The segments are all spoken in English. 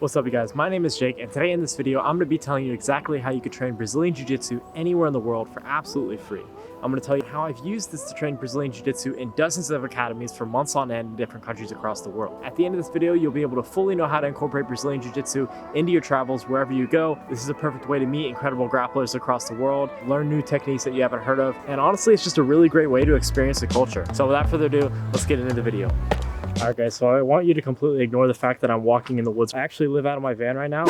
What's up you guys, my name is Jake and today in this video I'm going to be telling you exactly how you can train Brazilian Jiu-Jitsu anywhere in the world for absolutely free. I'm going to tell you how I've used this to train Brazilian Jiu-Jitsu in dozens of academies for months on end in different countries across the world. At the end of this video you'll be able to fully know how to incorporate Brazilian Jiu-Jitsu into your travels wherever you go. This is a perfect way to meet incredible grapplers across the world, learn new techniques that you haven't heard of, and honestly it's just a really great way to experience the culture. So without further ado, let's get into the video. Alright guys, so I want you to completely ignore the fact that I'm walking in the woods. I actually live out of my van right now.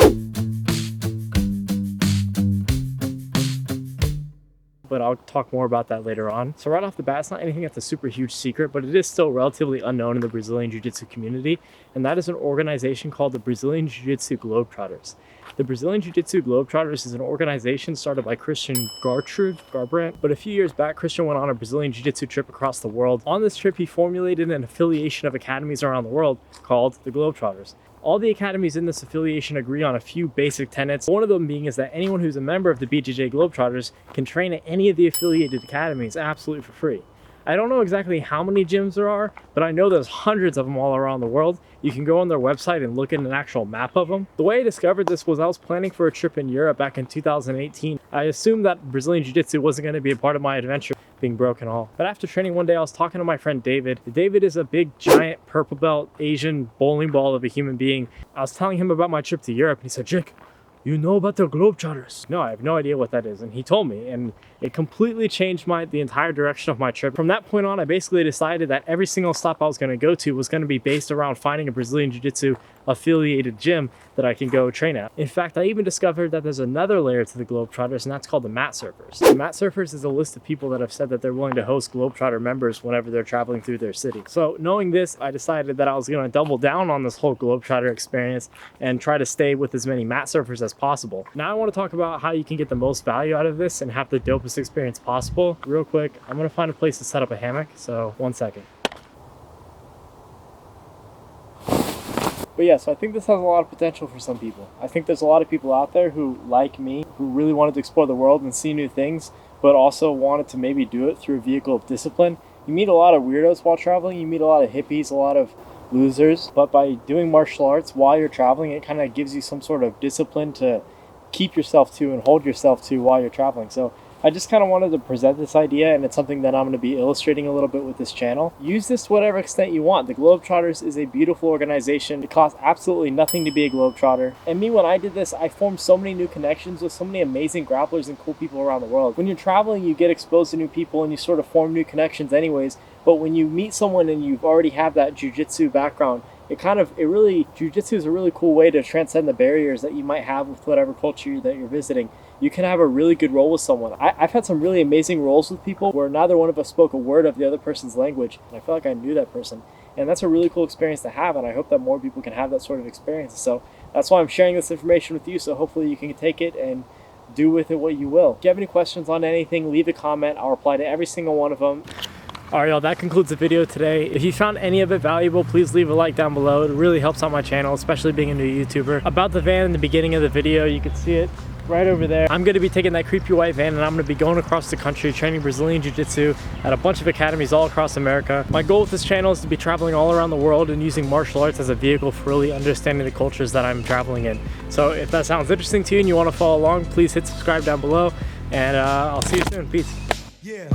But I'll talk more about that later on. So right off the bat, it's not anything that's a super huge secret, but it is still relatively unknown in the Brazilian Jiu-Jitsu community, and that is an organization called the Brazilian Jiu-Jitsu Globetrotters. The Brazilian Jiu-Jitsu Globetrotters is an organization started by Christian Graugart, but a few years back, Christian went on a Brazilian Jiu-Jitsu trip across the world. On this trip, he formulated an affiliation of academies around the world called the Globetrotters. All the academies in this affiliation agree on a few basic tenets. One of them being is that anyone who's a member of the BJJ Globetrotters can train at any of the affiliated academies absolutely for free. I don't know exactly how many gyms there are, but I know there's hundreds of them all around the world. You can go on their website and look at an actual map of them. The way I discovered this was I was planning for a trip in Europe back in 2018. I assumed that Brazilian Jiu-Jitsu wasn't going to be a part of my adventure, being broke and all. But after training one day, I was talking to my friend David. David is a big, giant, purple belt, Asian bowling ball of a human being. I was telling him about my trip to Europe, and he said, "Jake, you know about the Globetrotters?" No, I have no idea what that is. And he told me, and it completely changed the entire direction of my trip. From that point on, I basically decided that every single stop I was going to go to was going to be based around finding a Brazilian Jiu-Jitsu affiliated gym that I can go train at. In fact, I even discovered that there's another layer to the Globetrotters, and that's called the Matsurfers. The Matsurfers is a list of people that have said that they're willing to host Globetrotter members whenever they're traveling through their city. So knowing this, I decided that I was going to double down on this whole Globetrotter experience and try to stay with as many Matsurfers as possible. Now I want to talk about how you can get the most value out of this and have the dopest experience possible. Real quick, I'm going to find a place to set up a hammock, so 1 second. But yeah, so I think this has a lot of potential for some people. I think there's a lot of people out there who, like me, who really wanted to explore the world and see new things, but also wanted to maybe do it through a vehicle of discipline. You meet a lot of weirdos while traveling, you meet a lot of hippies, a lot of losers, but by doing martial arts while you're traveling, it kind of gives you some sort of discipline to keep yourself to and hold yourself to while you're traveling. So I just kind of wanted to present this idea, and it's something that I'm going to be illustrating a little bit with this channel. Use this to whatever extent you want. The Globetrotters is a beautiful organization. It costs absolutely nothing to be a Globetrotter. And me, when I did this, I formed so many new connections with so many amazing grapplers and cool people around the world. When you're traveling, you get exposed to new people and you sort of form new connections anyways. But when you meet someone and you already have that jiu-jitsu background, jiu-jitsu is a really cool way to transcend the barriers that you might have with whatever culture that you're visiting. You can have a really good roll with someone. I've had some really amazing rolls with people where neither one of us spoke a word of the other person's language, and I feel like I knew that person. And that's a really cool experience to have, and I hope that more people can have that sort of experience. So that's why I'm sharing this information with you, so hopefully you can take it and do with it what you will. If you have any questions on anything, leave a comment. I'll reply to every single one of them. Alright y'all, that concludes the video today. If you found any of it valuable, please leave a like down below. It really helps out my channel, especially being a new YouTuber. About the van in the beginning of the video, you can see it right over there. I'm going to be taking that creepy white van and I'm going to be going across the country training Brazilian Jiu-Jitsu at a bunch of academies all across America. My goal with this channel is to be traveling all around the world and using martial arts as a vehicle for really understanding the cultures that I'm traveling in. So if that sounds interesting to you and you want to follow along, please hit subscribe down below, and I'll see you soon. Peace. Yeah.